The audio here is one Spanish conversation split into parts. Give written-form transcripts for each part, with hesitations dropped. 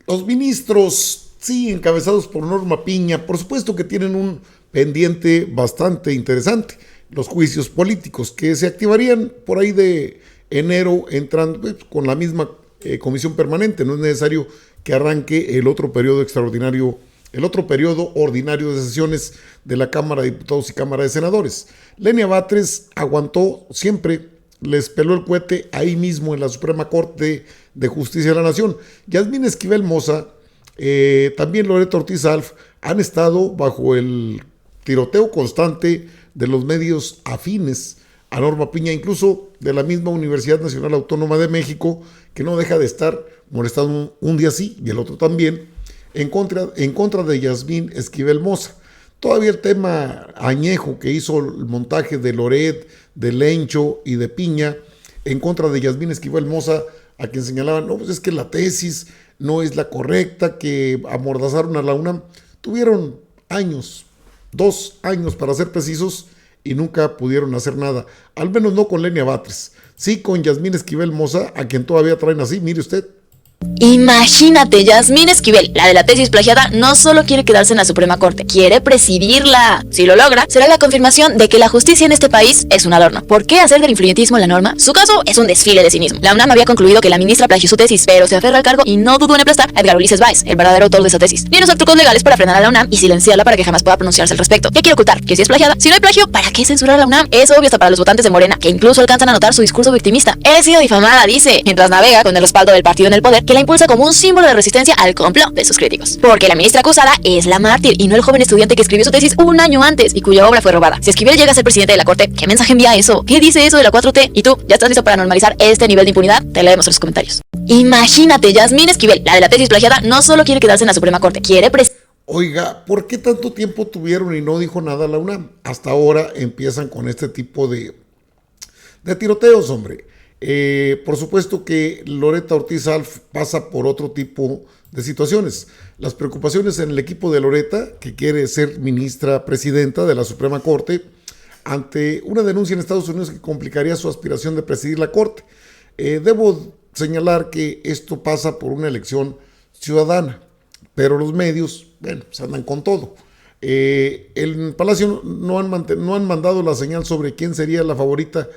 Los ministros, sí, encabezados por Norma Piña, por supuesto que tienen un pendiente bastante interesante, los juicios políticos, que se activarían por ahí de enero, entrando pues, con la misma comisión permanente. No es necesario que arranque el otro periodo extraordinario, el otro periodo ordinario de sesiones de la Cámara de Diputados y Cámara de Senadores. Lenia Batres aguantó siempre, les peló el cohete ahí mismo en la Suprema Corte de Justicia de la Nación. Yasmín Esquivel Moza, también Loreto Ortiz Alf, han estado bajo el tiroteo constante de los medios afines a Norma Piña, incluso de la misma Universidad Nacional Autónoma de México, que no deja de estar molestando un día sí y el otro también, en contra de Yasmín Esquivel Moza. Todavía el tema añejo que hizo el montaje de Loret, de Lencho y de Piña en contra de Yasmín Esquivel Moza, a quien señalaban, no, pues es que la tesis no es la correcta, que amordazaron a la UNAM. Tuvieron años, 2 años para ser precisos, y nunca pudieron hacer nada. Al menos no con Lenia Batres. Sí con Yasmín Esquivel Moza, a quien todavía traen así, mire usted. Imagínate, Yasmín Esquivel, la de la tesis plagiada, no solo quiere quedarse en la Suprema Corte, quiere presidirla. Si lo logra, será la confirmación de que la justicia en este país es un adorno. ¿Por qué hacer del influyentismo la norma? Su caso es un desfile de cinismo. La UNAM había concluido que la ministra plagió su tesis, pero se aferra al cargo y no dudó en aplastar a Edgar Ulises Báez, el verdadero autor de esa tesis, ni en usar trucos legales para frenar a la UNAM y silenciarla para que jamás pueda pronunciarse al respecto. ¿Qué quiere ocultar? Que si es plagiada. Si no hay plagio, ¿para qué censurar a la UNAM? Es obvio hasta para los votantes de Morena, que incluso alcanzan a notar su discurso victimista. He sido difamada, dice, mientras navega con el respaldo del partido en el poder, que la impulsa como un símbolo de resistencia al complot de sus críticos. Porque la ministra acusada es la mártir y no el joven estudiante que escribió su tesis un año antes y cuya obra fue robada. Si Esquivel llega a ser presidente de la Corte, ¿qué mensaje envía eso? ¿Qué dice eso de la 4T? ¿Y tú, ya estás listo para normalizar este nivel de impunidad? Te leemos en los comentarios. Imagínate, Yasmín Esquivel, la de la tesis plagiada, no solo quiere quedarse en la Suprema Corte, quiere Oiga, ¿por qué tanto tiempo tuvieron y no dijo nada la UNAM? Hasta ahora empiezan con este tipo de tiroteos, hombre. Por supuesto que Loreta Ortiz Alf pasa por otro tipo de situaciones. Las preocupaciones en el equipo de Loreta, que quiere ser ministra presidenta de la Suprema Corte, ante una denuncia en Estados Unidos que complicaría su aspiración de presidir la Corte. Debo señalar que esto pasa por una elección ciudadana, pero los medios, bueno, se andan con todo. El Palacio no han mandado la señal sobre quién sería la favorita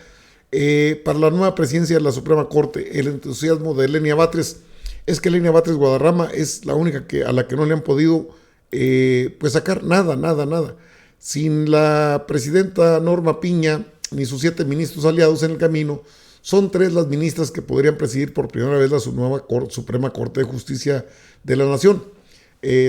para la nueva presidencia de la Suprema Corte. El entusiasmo de Lenia Batres es que Lenia Batres Guadarrama es la única a la que no le han podido pues sacar nada. Sin la presidenta Norma Piña ni sus 7 ministros aliados en el camino, son 3 las ministras que podrían presidir por primera vez la nueva Suprema Corte de Justicia de la Nación,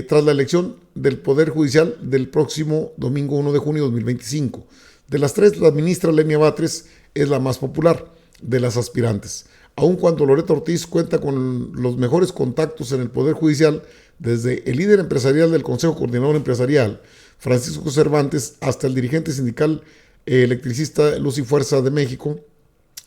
tras la elección del Poder Judicial del próximo domingo 1 de junio de 2025. De las 3, la ministra Lenia Batres es la más popular de las aspirantes. Aun cuando Loreto Ortiz cuenta con los mejores contactos en el Poder Judicial, desde el líder empresarial del Consejo Coordinador Empresarial, Francisco Cervantes, hasta el dirigente sindical electricista Luz y Fuerza de México,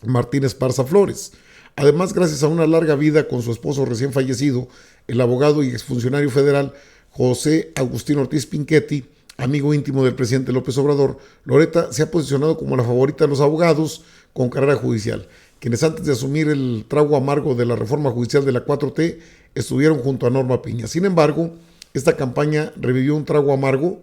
Martín Esparza Flores. Además, gracias a una larga vida con su esposo recién fallecido, el abogado y exfuncionario federal José Agustín Ortiz Pinchetti, amigo íntimo del presidente López Obrador, Loreta se ha posicionado como la favorita de los abogados con carrera judicial, quienes antes de asumir el trago amargo de la reforma judicial de la 4T estuvieron junto a Norma Piña. Sin embargo, esta campaña revivió un trago amargo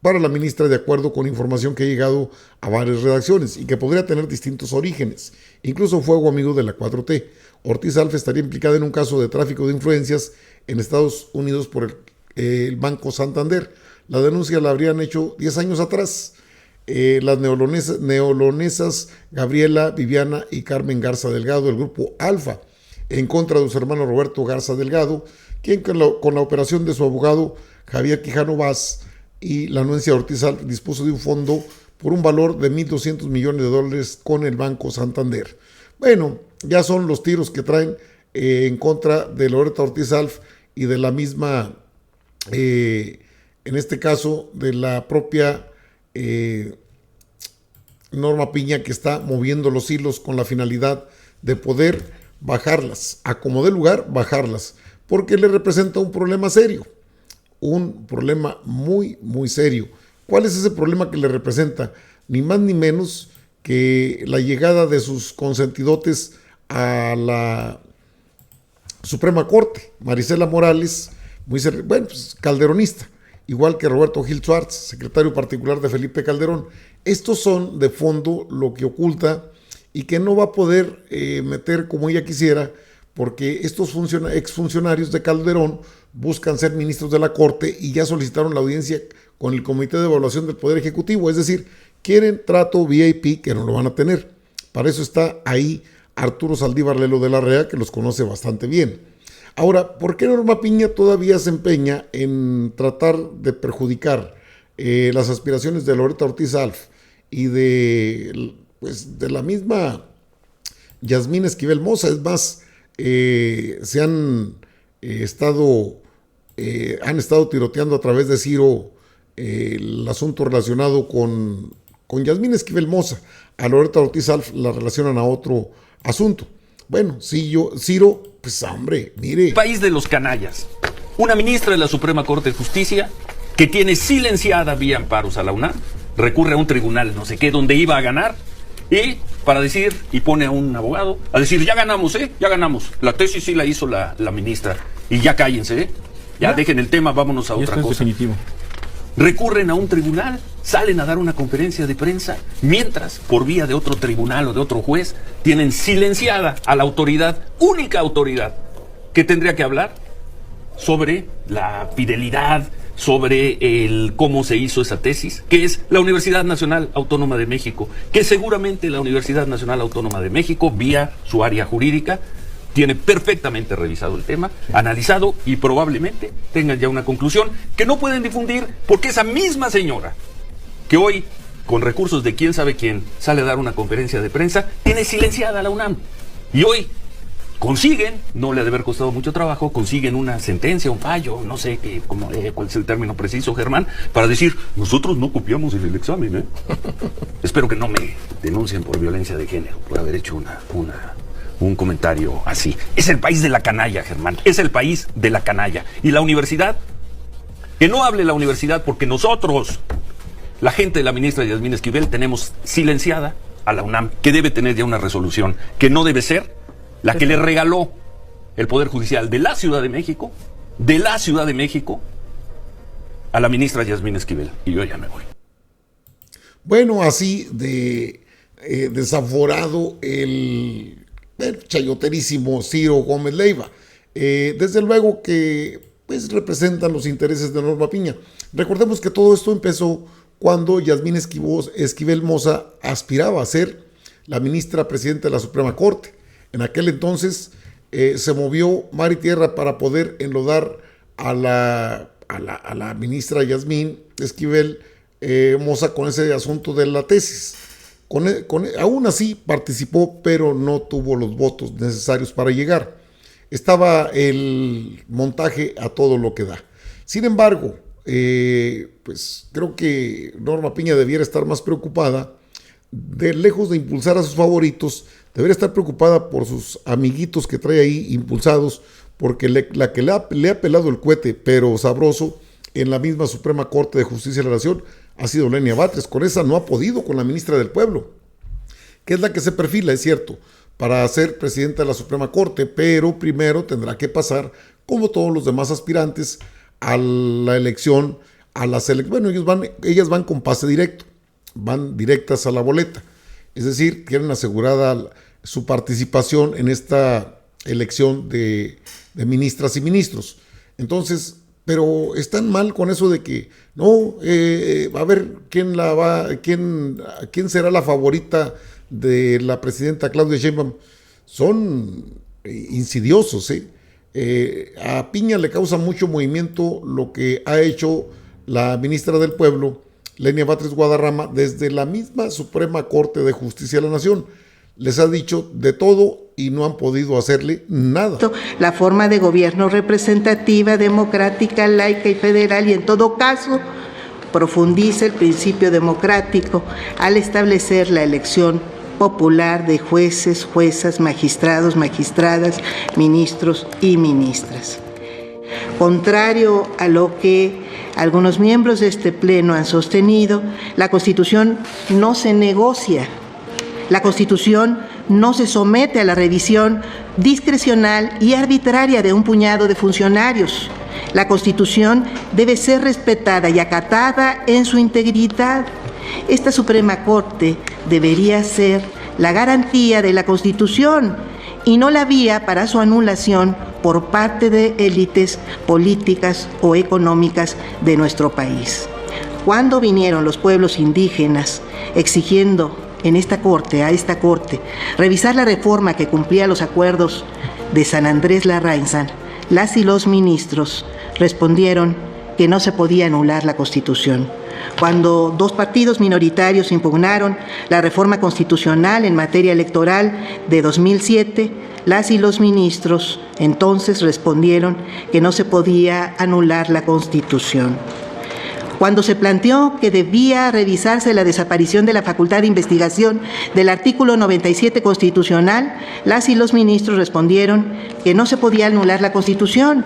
para la ministra, de acuerdo con información que ha llegado a varias redacciones y que podría tener distintos orígenes, incluso fuego amigo de la 4T. Ortiz Alf estaría implicada en un caso de tráfico de influencias en Estados Unidos por el Banco Santander. La denuncia la habrían hecho 10 años atrás. Las neolonesas Gabriela, Viviana y Carmen Garza Delgado, del grupo Alfa, en contra de su hermano Roberto Garza Delgado, quien con la operación de su abogado Javier Quijano Vaz y la anuencia de Ortiz Alf dispuso de un fondo por un valor de $1,200 millones con el Banco Santander. Bueno, ya son los tiros que traen en contra de Loreta Ortiz Alf y de la misma, en este caso, de la propia Norma Piña, que está moviendo los hilos con la finalidad de poder bajarlas, a como dé lugar, bajarlas, porque le representa un problema serio, un problema muy, muy serio. ¿Cuál es ese problema que le representa? Ni más ni menos que la llegada de sus consentidotes a la Suprema Corte. Marisela Morales, pues, calderonista, igual que Roberto Gil Schwartz, secretario particular de Felipe Calderón. Estos son de fondo lo que oculta y que no va a poder meter como ella quisiera, porque estos exfuncionarios de Calderón buscan ser ministros de la Corte y ya solicitaron la audiencia con el Comité de Evaluación del Poder Ejecutivo, es decir, quieren trato VIP que no lo van a tener. Para eso está ahí Arturo Saldívar Lelo de la Rea, que los conoce bastante bien. Ahora, ¿por qué Norma Piña todavía se empeña en tratar de perjudicar las aspiraciones de Loretta Ortiz Alf y de la misma Yasmín Esquivel Moza? Es más, se han estado tiroteando a través de Ciro el asunto relacionado con Yasmín Esquivel Moza. A Loretta Ortiz Alf la relacionan a otro asunto. Bueno, Ciro, pues hombre, mire. País de los canallas. Una ministra de la Suprema Corte de Justicia que tiene silenciada vía amparos a la UNAM, recurre a un tribunal, no sé qué, donde iba a ganar, y para decir, y pone a un abogado a decir, ya ganamos, ya ganamos. La tesis sí la hizo la ministra. Y ya cállense, ya dejen el tema, vámonos a otra cosa. Definitivo. Recurren a un tribunal, salen a dar una conferencia de prensa, mientras, por vía de otro tribunal o de otro juez, tienen silenciada a la autoridad, única autoridad, que tendría que hablar sobre la fidelidad, sobre cómo se hizo esa tesis, que es la Universidad Nacional Autónoma de México, que seguramente la Universidad Nacional Autónoma de México, vía su área jurídica, tiene perfectamente revisado el tema, analizado y probablemente tengan ya una conclusión que no pueden difundir porque esa misma señora que hoy, con recursos de quién sabe quién, sale a dar una conferencia de prensa, tiene silenciada a la UNAM. Y hoy consiguen, no le ha de haber costado mucho trabajo, consiguen una sentencia, un fallo, no sé cuál es el término preciso, Germán, para decir, nosotros no copiamos en el examen, Espero que no me denuncien por violencia de género, por haber hecho un comentario así. Es el país de la canalla, Germán. Es el país de la canalla. Y la universidad, que no hable la universidad, porque nosotros, la gente de la ministra Yasmín Esquivel, tenemos silenciada a la UNAM, que debe tener ya una resolución, que no debe ser la que le regaló el Poder Judicial de la Ciudad de México, a la ministra Yasmín Esquivel. Y yo ya me voy. Bueno, así de desaforado el chayoterísimo Ciro Gómez Leiva. Desde luego que pues representan los intereses de Norma Piña. Recordemos que todo esto empezó cuando Yasmín Esquivel Moza aspiraba a ser la ministra presidenta de la Suprema Corte. En aquel entonces se movió mar y tierra para poder enlodar a la ministra Yasmín Esquivel Moza con ese asunto de la tesis. Aún así participó, pero no tuvo los votos necesarios para llegar. Estaba el montaje a todo lo que da. Sin embargo, pues creo que Norma Piña debiera estar más preocupada, lejos de impulsar a sus favoritos, debería estar preocupada por sus amiguitos que trae ahí impulsados, porque la que le ha pelado el cohete, pero sabroso, en la misma Suprema Corte de Justicia de la Nación, ha sido Lenia Batres. Con esa no ha podido, con la ministra del Pueblo, que es la que se perfila, es cierto, para ser presidenta de la Suprema Corte, pero primero tendrá que pasar, como todos los demás aspirantes, a la elección, bueno, ellas van con pase directo, van directas a la boleta, es decir, quieren asegurada su participación en esta elección de ministras y ministros. Entonces, pero están mal con eso de que no, a ver quién será la favorita de la presidenta Claudia Sheinbaum. Son insidiosos, a Piña le causa mucho movimiento lo que ha hecho la ministra del Pueblo, Lenia Batres Guadarrama, desde la misma Suprema Corte de Justicia de la Nación. Les ha dicho de todo y no han podido hacerle nada. La forma de gobierno representativa, democrática, laica y federal, y en todo caso profundiza el principio democrático al establecer la elección popular de jueces, juezas, magistrados, magistradas, ministros y ministras. Contrario a lo que algunos miembros de este Pleno han sostenido, la Constitución no se negocia. La Constitución no se somete a la revisión discrecional y arbitraria de un puñado de funcionarios. La Constitución debe ser respetada y acatada en su integridad. Esta Suprema Corte debería ser la garantía de la Constitución y no la vía para su anulación por parte de élites políticas o económicas de nuestro país. Cuando vinieron los pueblos indígenas exigiendo a esta Corte, revisar la reforma que cumplía los acuerdos de San Andrés Larrainzán, las y los ministros respondieron que no se podía anular la Constitución. Cuando dos partidos minoritarios impugnaron la reforma constitucional en materia electoral de 2007, las y los ministros entonces respondieron que no se podía anular la Constitución. Cuando se planteó que debía revisarse la desaparición de la facultad de investigación del artículo 97 constitucional, las y los ministros respondieron que no se podía anular la Constitución.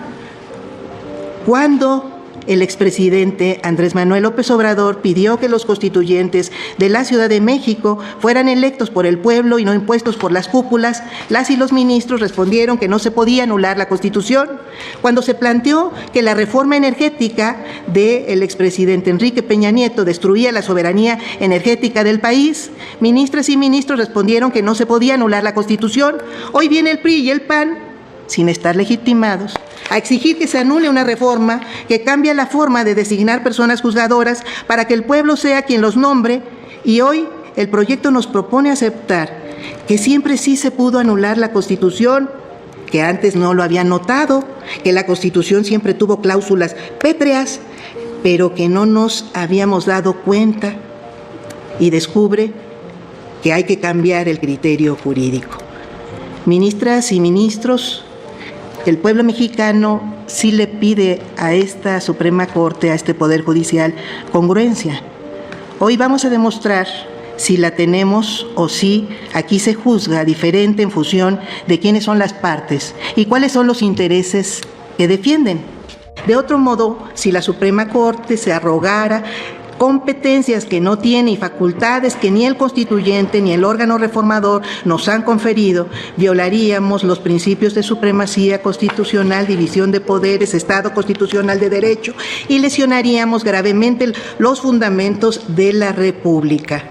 Cuando el expresidente Andrés Manuel López Obrador pidió que los constituyentes de la Ciudad de México fueran electos por el pueblo y no impuestos por las cúpulas, las y los ministros respondieron que no se podía anular la Constitución. Cuando se planteó que la reforma energética del expresidente Enrique Peña Nieto destruía la soberanía energética del país, ministras y ministros respondieron que no se podía anular la Constitución. Hoy viene el PRI y el PAN, sin estar legitimados, a exigir que se anule una reforma que cambia la forma de designar personas juzgadoras para que el pueblo sea quien los nombre, y hoy el proyecto nos propone aceptar que siempre sí se pudo anular la Constitución, que antes no lo habían notado, que la Constitución siempre tuvo cláusulas pétreas, pero que no nos habíamos dado cuenta, y descubre que hay que cambiar el criterio jurídico. Ministras y ministros, el pueblo mexicano sí le pide a esta Suprema Corte, a este Poder Judicial, congruencia. Hoy vamos a demostrar si la tenemos o si aquí se juzga diferente en función de quiénes son las partes y cuáles son los intereses que defienden. De otro modo, si la Suprema Corte se arrogara competencias que no tiene y facultades que ni el constituyente ni el órgano reformador nos han conferido, violaríamos los principios de supremacía constitucional, división de poderes, Estado constitucional de derecho y lesionaríamos gravemente los fundamentos de la República.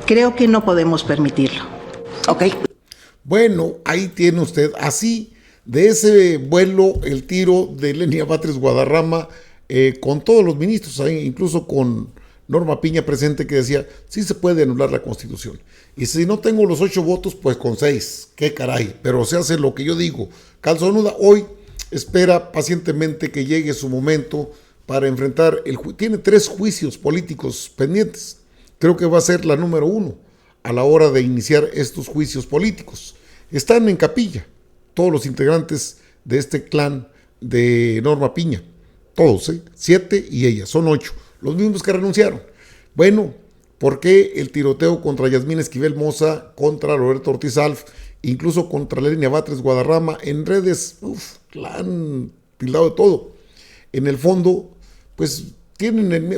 Creo que no podemos permitirlo. ¿Ok? Bueno, ahí tiene usted, así, de ese vuelo, el tiro de Lenia Batres Guadarrama, con todos los ministros, incluso con Norma Piña presente, que decía, sí se puede anular la Constitución. Y si no tengo los 8 votos, pues con 6. Qué caray, pero se hace lo que yo digo. Calzonuda hoy espera pacientemente que llegue su momento para enfrentar, tiene 3 juicios políticos pendientes. Creo que va a ser la número 1 a la hora de iniciar estos juicios políticos. Están en capilla todos los integrantes de este clan de Norma Piña. Todos, 7 y ella, son 8. Los mismos que renunciaron. Bueno, ¿por qué el tiroteo contra Yasmín Esquivel Moza, contra Loreto Ortiz Alf, incluso contra Lenia Batres Guadarrama? En redes, la han tildado de todo. En el fondo, pues tienen,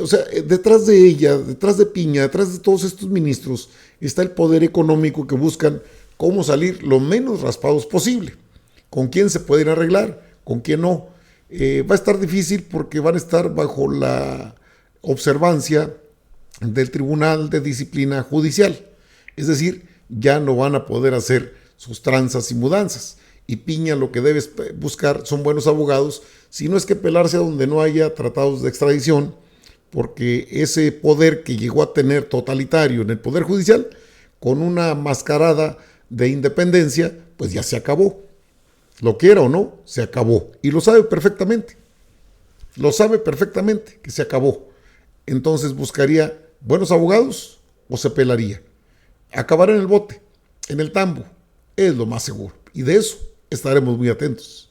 detrás de ella, detrás de Piña, detrás de todos estos ministros, está el poder económico que buscan cómo salir lo menos raspados posible. ¿Con quién se pueden arreglar? ¿Con quién no? Va a estar difícil porque van a estar bajo la observancia del Tribunal de Disciplina Judicial. Es decir, ya no van a poder hacer sus tranzas y mudanzas. Y Piña lo que debe buscar son buenos abogados, si no es que pelarse a donde no haya tratados de extradición, porque ese poder que llegó a tener totalitario en el Poder Judicial, con una mascarada de independencia, pues ya se acabó. Lo quiera o no, se acabó. Y lo sabe perfectamente. Lo sabe perfectamente que se acabó. Entonces buscaría buenos abogados o se pelaría. Acabará en el bote, en el tambo. Es lo más seguro. Y de eso estaremos muy atentos.